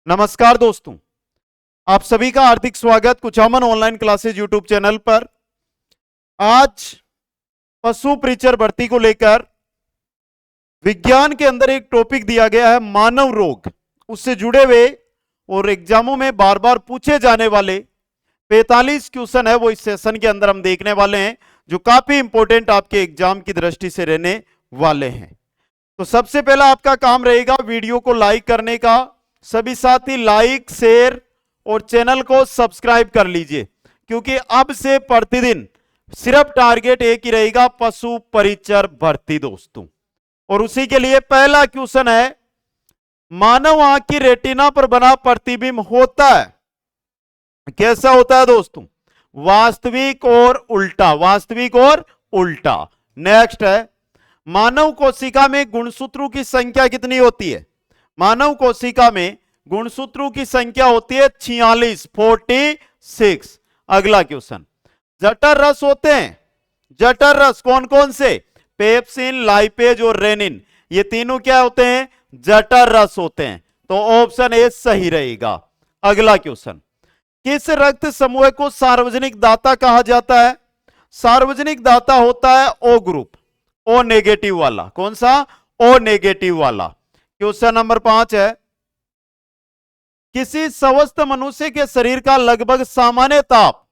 नमस्कार दोस्तों, आप सभी का हार्दिक स्वागत Kuchaman online classes YouTube channel पर। आज पशु प्रीचर भर्ती को लेकर विज्ञान के अंदर एक टॉपिक दिया गया है मानव रोग। उससे जुड़े हुए और एग्जामों में बार बार पूछे जाने वाले 45 क्वेश्चन है वो इस सेशन के अंदर हम देखने वाले हैं, जो काफी इंपॉर्टेंट आपके एग्जाम की दृष्टि से रहने वाले हैं। तो सबसे पहला आपका काम रहेगा वीडियो को लाइक करने का। सभी साथी लाइक, शेयर और चैनल को सब्सक्राइब कर लीजिए, क्योंकि अब से प्रतिदिन सिर्फ टारगेट एक ही रहेगा, पशु परिचर भर्ती दोस्तों। और उसी के लिए पहला क्वेश्चन है, मानव आंख की रेटिना पर बना प्रतिबिंब होता है, कैसा होता है दोस्तों? वास्तविक और उल्टा, वास्तविक और उल्टा। नेक्स्ट है, मानव कोशिका में गुणसूत्रों की संख्या कितनी होती है? मानव कोशिका में गुणसूत्रों की संख्या होती है 46, 46। अगला क्वेश्चन, जठर रस होते हैं, जठर रस कौन कौन से? पेप्सिन, लाइपेज और रेनिन, ये तीनों क्या होते हैं? जठर रस होते हैं। तो ऑप्शन ए सही रहेगा। अगला क्वेश्चन, किस रक्त समूह को सार्वजनिक दाता कहा जाता है? सार्वजनिक दाता होता है ओ ग्रुप, ओ नेगेटिव वाला। कौन सा? ओ नेगेटिव वाला। क्वेश्चन नंबर 5 है, किसी स्वस्थ मनुष्य के शरीर का लगभग सामान्य ताप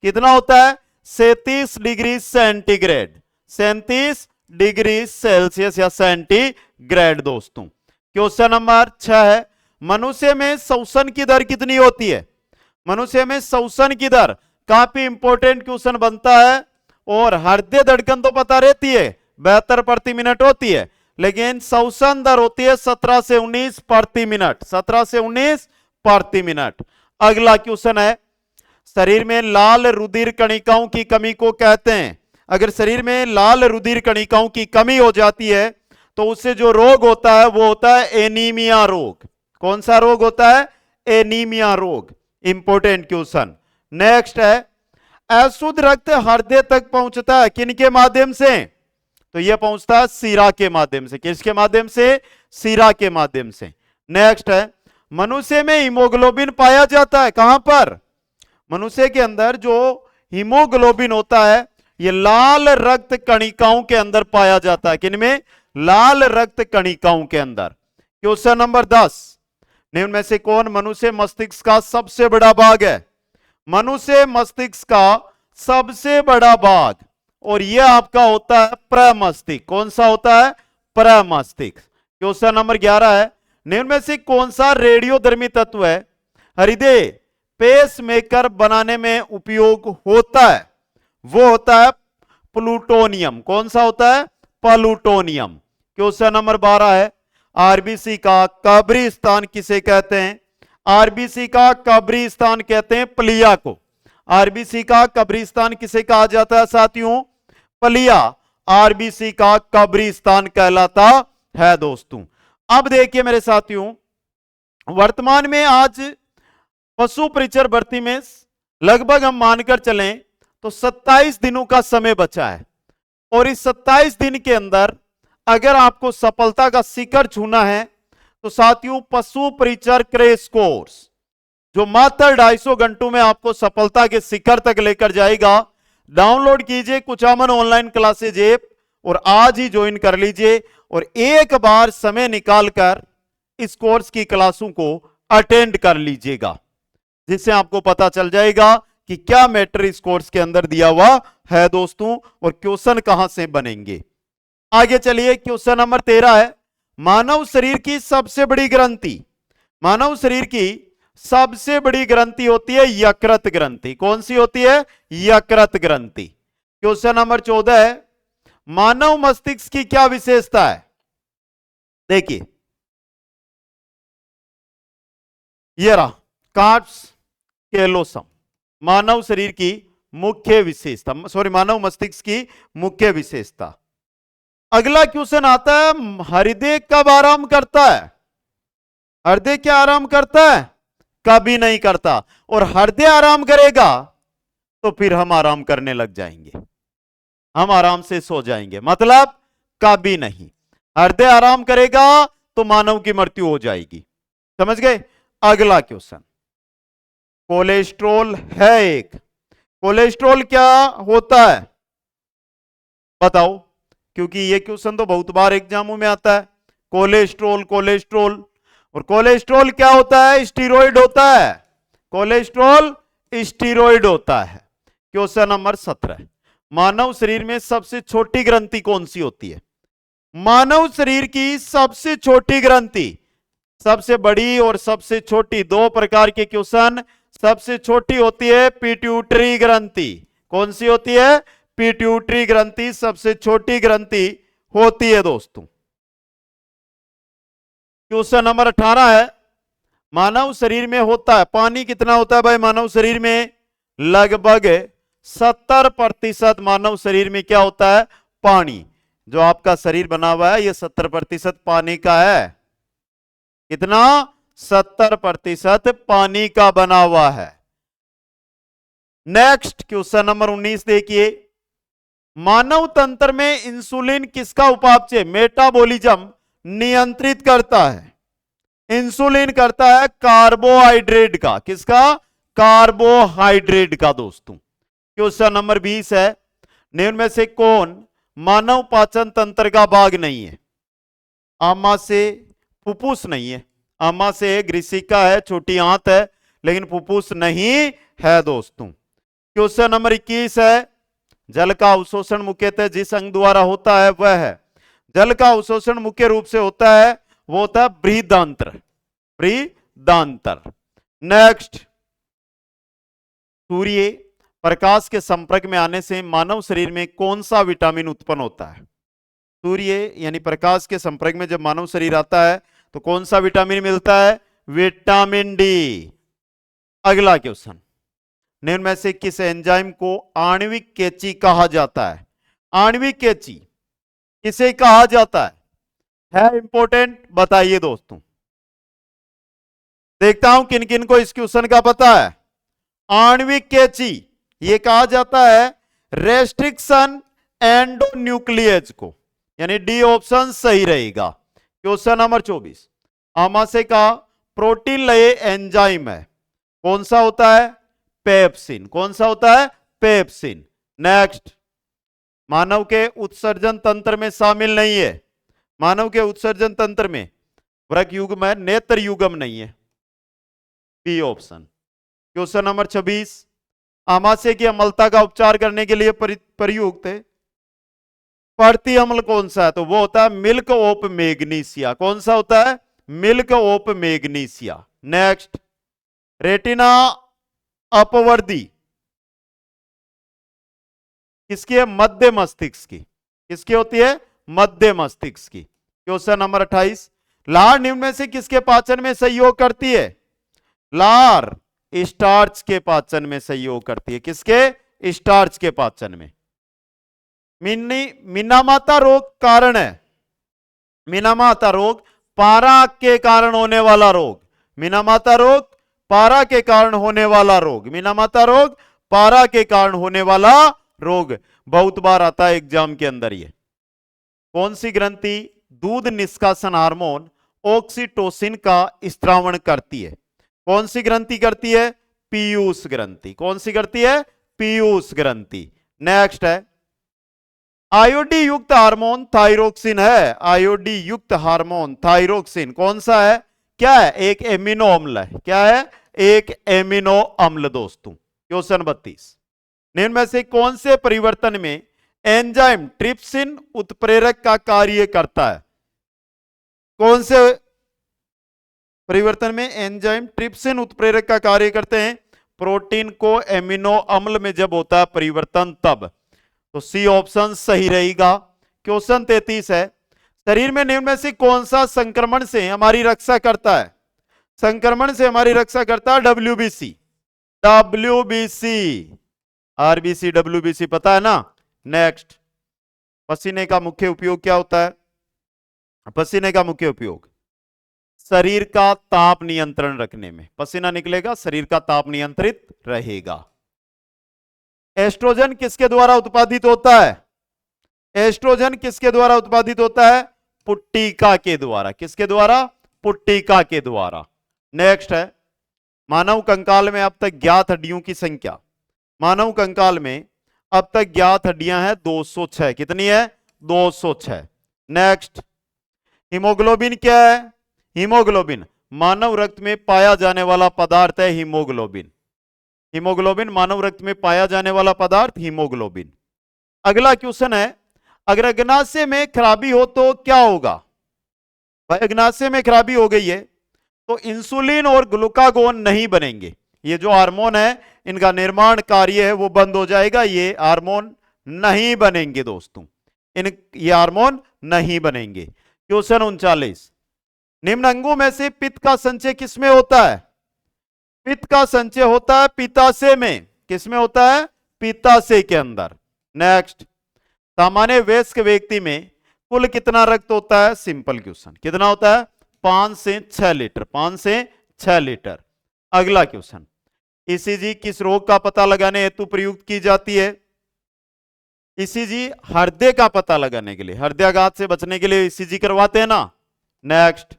कितना होता है? 37 डिग्री सेंटीग्रेड, 37 डिग्री सेल्सियस या सेंटीग्रेड दोस्तों। क्वेश्चन नंबर 6 है, मनुष्य में श्वसन की दर कितनी होती है? मनुष्य में श्वसन की दर काफी इंपॉर्टेंट क्वेश्चन बनता है। और हृदय धड़कन तो पता रहती है 72 प्रति मिनट होती है, लेकिन श्वसन दर होती है 17 से 19 प्रति मिनट, 17 से 19 प्रति मिनट। अगला क्वेश्चन है, शरीर में लाल रुधिर कणिकाओं की कमी को कहते हैं। अगर शरीर में लाल रुधिर कणिकाओं की कमी हो जाती है तो उससे जो रोग होता है वो होता है एनीमिया रोग। कौन सा रोग होता है? एनीमिया रोग। Important question. नेक्स्ट है, अशुद्ध रक्त हृदय तक पहुंचता है किनके माध्यम से? तो यह पहुंचता है सीरा के माध्यम से। किसके माध्यम से? सीरा के माध्यम से। नेक्स्ट है, मनुष्य में हीमोग्लोबिन पाया जाता है कहां पर? मनुष्य के अंदर जो हीमोग्लोबिन होता है यह लाल रक्त कणिकाओं के अंदर पाया जाता है। किनमें? लाल रक्त कणिकाओं के अंदर। क्वेश्चन नंबर 10, निम्न में से कौन मनुष्य मस्तिष्क का सबसे बड़ा भाग है? मनुष्य मस्तिष्क का सबसे बड़ा भाग, और यह आपका होता है प्रमस्तिष्क। कौन सा होता है? प्रमस्तिष्क। क्वेश्चन नंबर 11 है, निम्न में से कौन सा रेडियोधर्मी तत्व है हृदय पेसमेकर बनाने में उपयोग होता है? वो होता है प्लूटोनियम। कौन सा होता है? प्लूटोनियम। क्वेश्चन नंबर 12 है, आरबीसी का कब्रिस्तान किसे कहते हैं? आरबीसी का कब्रिस्तान कहते हैं प्लिया को। आरबीसी का कब्रिस्तान किसे कहा जाता है साथियों? प्लिया आरबीसी का कब्रिस्तान कहलाता है दोस्तों। अब देखिए मेरे साथियों, वर्तमान में आज पशु परिचर भर्ती में लगभग हम मानकर चलें तो 27 दिनों का समय बचा है। और इस 27 दिन के अंदर अगर आपको सफलता का शिखर छूना है तो साथियों पशु परिचर क्रैश कोर्स, जो मात्र 250 घंटों में आपको सफलता के शिखर तक लेकर जाएगा, डाउनलोड कीजिए कुचामन ऑनलाइन क्लासेज ऐप और आज ही ज्वाइन कर लीजिए। और एक बार समय निकालकर इस कोर्स की क्लासों को अटेंड कर लीजिएगा, जिससे आपको पता चल जाएगा कि क्या मैटर इस कोर्स के अंदर दिया हुआ है दोस्तों, और क्वेश्चन कहां से बनेंगे। आगे चलिए, क्वेश्चन नंबर 13 है, मानव शरीर की सबसे बड़ी ग्रंथि, मानव शरीर की सबसे बड़ी ग्रंथि होती है यकृत ग्रंथि। कौन सी होती है? यकृत ग्रंथि। क्वेश्चन नंबर 14 है, मानव मस्तिष्क की क्या विशेषता है? देखिए ये रहा कार्प्स कैलोसम, मानव शरीर की मुख्य विशेषता, सॉरी मानव मस्तिष्क की मुख्य विशेषता। अगला क्वेश्चन आता है, हृदय कब आराम करता है? हृदय क्या आराम करता है? कभी नहीं करता। और हृदय आराम करेगा तो फिर हम आराम करने लग जाएंगे, हम आराम से सो जाएंगे, मतलब कभी नहीं। हृदय आराम करेगा तो मानव की मृत्यु हो जाएगी। समझ गए? अगला क्वेश्चन, कोलेस्ट्रॉल है एक, कोलेस्ट्रॉल क्या होता है बताओ, क्योंकि ये क्वेश्चन तो बहुत बार एग्जामों में आता है। कोलेस्ट्रॉल, कोलेस्ट्रॉल, और कोलेस्ट्रॉल क्या होता है? स्टीरॉयड होता है। कोलेस्ट्रॉल स्टीरॉयड होता है। क्वेश्चन नंबर 17, मानव शरीर में सबसे छोटी ग्रंथि कौन सी होती है? मानव शरीर की सबसे छोटी ग्रंथि, सबसे बड़ी और सबसे छोटी, दो प्रकार के क्वेश्चन। सबसे छोटी होती है पिट्यूटरी ग्रंथि। कौन सी होती है? पिट्यूटरी ग्रंथि सबसे छोटी ग्रंथि होती है दोस्तों। क्वेश्चन नंबर 18 है, मानव शरीर में होता है, पानी कितना होता है भाई मानव शरीर में? लगभग 70% मानव शरीर में क्या होता है? पानी। जो आपका शरीर बना हुआ है ये 70% पानी का है। कितना? 70% पानी का बना हुआ है। नेक्स्ट क्वेश्चन नंबर 19 देखिए, मानव तंत्र में इंसुलिन किसका उपापचय, मेटाबॉलिज्म नियंत्रित करता है? इंसुलिन करता है कार्बोहाइड्रेट का। किसका? कार्बोहाइड्रेट का दोस्तों। क्वेश्चन नंबर 20 है, निम्न में से कौन मानव पाचन तंत्र का भाग नहीं है? आमाशय, फुफ्फुस नहीं है। आमाशय ग्रीसिका है, छोटी आंत है, लेकिन फुफ्फुस नहीं है दोस्तों। क्वेश्चन नंबर 21 है, जल का अवशोषण मुख्यतः जिस अंग द्वारा होता है वह है? जल का अवशोषण मुख्य रूप से होता है, वो होता है बृहदांत्र। बृहदांत्र। नेक्स्ट, सूर्य प्रकाश के संपर्क में आने से मानव शरीर में कौन सा विटामिन उत्पन्न होता है? सूर्य यानी प्रकाश के संपर्क में जब मानव शरीर आता है तो कौन सा विटामिन मिलता है? Vitamin D. अगला क्वेश्चन, निम्न में से किस एंजाइम को आणविक कैंची कहा जाता है? आणविक कैंची किसे कहा जाता है इंपॉर्टेंट, बताइए दोस्तों। देखता हूं किन किन को इस क्वेश्चन का पता है। आणविक कैंची ये कहा जाता है रेस्ट्रिक्शन एंडोन्यूक्लियस को, यानी डी ऑप्शन सही रहेगा। क्वेश्चन नंबर 24, आमाशय का प्रोटीन लय एंजाइम है, कौन सा होता है? पेप्सिन। कौन सा होता है? पेप्सिन। नेक्स्ट, मानव के उत्सर्जन तंत्र में शामिल नहीं है, मानव के उत्सर्जन तंत्र में वृक्क युग्म है, नेत्र युग्म नहीं है, बी ऑप्शन। क्वेश्चन नंबर 26, आमाशय की अम्लता का उपचार करने के लिए प्रयुक्त बढ़ती अम्ल कौन सा है? तो वो होता है मिल्क ऑफ मैग्नीशिया। कौन सा होता है? Milk of magnesia. Next, retina अपवर्दी किसकी है? मध्य मस्तिष्क की। किसकी होती है? मध्य मस्तिष्क की। क्वेश्चन नंबर 28, लार निम्न में से किसके पाचन में सहयोग करती है? लार स्टार्च के पाचन में सहयोग करती है। किसके? स्टार्च के पाचन में। मिनामाता रोग कारण है, मिनामाता रोग पारा के कारण होने वाला रोग। मिनामाता रोग पारा के कारण होने वाला रोग। मिनामाता रोग पारा के कारण होने वाला रोग बहुत बार आता है एग्जाम के अंदर। ये कौन सी ग्रंथि दूध निष्कासन हार्मोन ऑक्सीटोसिन का स्त्रावण करती है? कौन सी ग्रंथि करती है? पीयूष ग्रंथि। कौन सी करती है? पीयूष ग्रंथि। नेक्स्ट है, आयोडी युक्त हार्मोन थायरोक्सिन है। आयोडी युक्त हार्मोन थायरोक्सिन कौन सा है? क्या है? एक एमिनो अम्ल है। क्या है? एक एमिनो अम्ल दोस्तों। क्वेश्चन 32, निम्न में से कौन से परिवर्तन में एंजाइम ट्रिप्सिन उत्प्रेरक का कार्य करता है? कौन से परिवर्तन में एंजाइम ट्रिप्सिन उत्प्रेरक का कार्य करते हैं? प्रोटीन को एमिनो अम्ल में जब होता है परिवर्तन तब। तो सी ऑप्शन सही रहेगा। क्वेश्चन 33 है, शरीर में निम्न में से कौन सा संक्रमण से हमारी रक्षा करता है? संक्रमण से हमारी रक्षा करता है डब्ल्यूबीसी। डब्ल्यूबीसी, आरबीसी, डब्ल्यूबीसी पता है ना। नेक्स्ट, पसीने का मुख्य उपयोग क्या होता है? पसीने का मुख्य उपयोग शरीर का ताप नियंत्रण रखने में। पसीना निकलेगा, शरीर का ताप नियंत्रित रहेगा। एस्ट्रोजन किसके द्वारा उत्पादित होता है? एस्ट्रोजन किसके द्वारा उत्पादित होता है? पुट्टिका के द्वारा। किसके द्वारा? पुट्टिका के द्वारा। नेक्स्ट है, मानव कंकाल में अब तक ज्ञात हड्डियों की संख्या, मानव कंकाल में अब तक ज्ञात हड्डियां हैं 206। कितनी है? 206। नेक्स्ट, हीमोग्लोबिन क्या है? हीमोग्लोबिन मानव रक्त में पाया जाने वाला पदार्थ है हीमोग्लोबिन। हीमोग्लोबिन मानव रक्त में पाया जाने वाला पदार्थ हीमोग्लोबिन। अगला क्वेश्चन है, अगर अग्नाशय में खराबी हो तो क्या होगा? भाई अग्नाशय में खराबी हो गई है तो इंसुलिन और ग्लूकागोन नहीं बनेंगे। ये जो हार्मोन है इनका निर्माण कार्य है वो बंद हो जाएगा, ये हार्मोन नहीं बनेंगे दोस्तों, ये हार्मोन नहीं बनेंगे। क्वेश्चन 39, निम्न अंगों में से पित्त का संचय किसमें होता है? पित्त का संचय होता है पित्ताशय में। किसमें होता है? पित्ताशय के अंदर। नेक्स्ट, सामान्य वयस्क व्यक्ति में कुल कितना रक्त होता है? सिंपल क्वेश्चन, कितना होता है? 5 से 6 लीटर, 5 से 6 लीटर। अगला क्वेश्चन, ईसीजी किस रोग का पता लगाने हेतु प्रयुक्त की जाती है? ईसीजी हृदय का पता लगाने के लिए, हृदयाघात से बचने के लिए ईसीजी करवाते हैं ना। नेक्स्ट,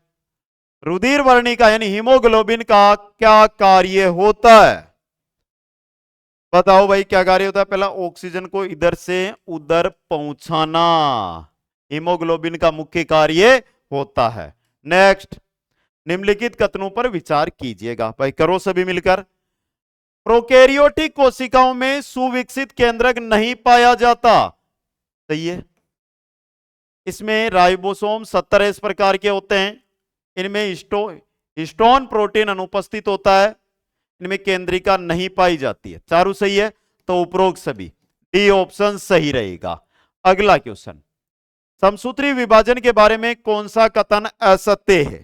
रुधिर वर्णिका यानी हीमोग्लोबिन का क्या कार्य होता है? बताओ भाई क्या कार्य होता है? पहला, ऑक्सीजन को इधर से उधर पहुंचाना हीमोग्लोबिन का मुख्य कार्य होता है। नेक्स्ट, निम्नलिखित कथनों पर विचार कीजिएगा। भाई करो सभी मिलकर। प्रोकैरियोटिक कोशिकाओं में सुविकसित केंद्रक नहीं पाया जाता। सही है। इसमें राइबोसोम 70 इस प्रकार के होते हैं, इनमें हिस्टोन प्रोटीन अनुपस्थित होता है, इनमें केंद्रिका नहीं पाई जाती है। चारों सही है तो उपरोक्त सभी, डी ऑप्शन सही रहेगा। अगला क्वेश्चन, समसूत्री विभाजन के बारे में कौन सा कथन असत्य है?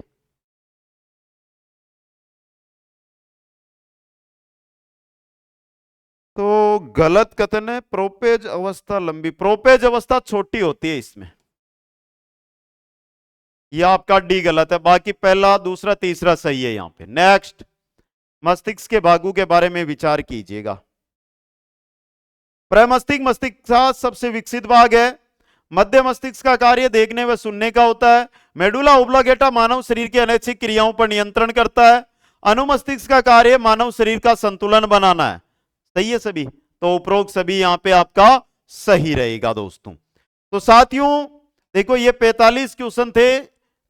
तो गलत कथन है, प्रोपेज अवस्था लंबी, प्रोपेज अवस्था छोटी होती है इसमें, यह आपका डी गलत है। बाकी पहला, दूसरा, तीसरा सही है यहां पे। नेक्स्ट, मस्तिष्क के भागों के बारे में विचार कीजिएगा। प्रमस्तिष्क मस्तिष्क का सबसे विकसित भाग है। मध्य मस्तिष्क का कार्य देखने व सुनने का होता है। मेडुला ओब्लांगेटा मानव शरीर की अनैच्छिक क्रियाओं पर नियंत्रण करता है। अनुमस्तिष्क का कार्य मानव शरीर का संतुलन बनाना है। सही है सभी, तो उपरोक्त सभी यहां पे आपका सही रहेगा दोस्तों। तो साथियों देखो, ये 45 क्वेश्चन थे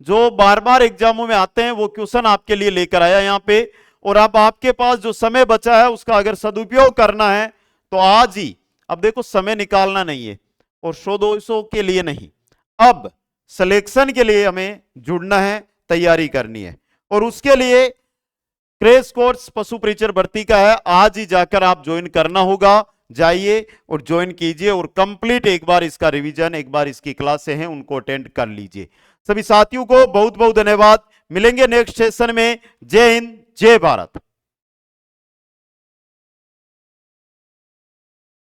जो बार बार एग्जामों में आते हैं, वो क्वेश्चन आपके लिए लेकर आया यहां पे। और अब आपके पास जो समय बचा है उसका अगर सदुपयोग करना है तो आज ही, अब देखो समय निकालना नहीं है और 100-200 के लिए नहीं, अब सिलेक्शन के लिए हमें जुड़ना है, तैयारी करनी है। और उसके लिए क्रैश कोर्स पशु परिचर भर्ती का है, आज ही जाकर आप ज्वाइन करना होगा। जाइए और ज्वाइन कीजिए और कंप्लीट एक बार इसका रिवीजन, एक बार इसकी क्लासें हैं उनको अटेंड कर लीजिए। सभी साथियों को बहुत बहुत धन्यवाद। मिलेंगे नेक्स्ट सेशन में। जय हिंद, जय भारत।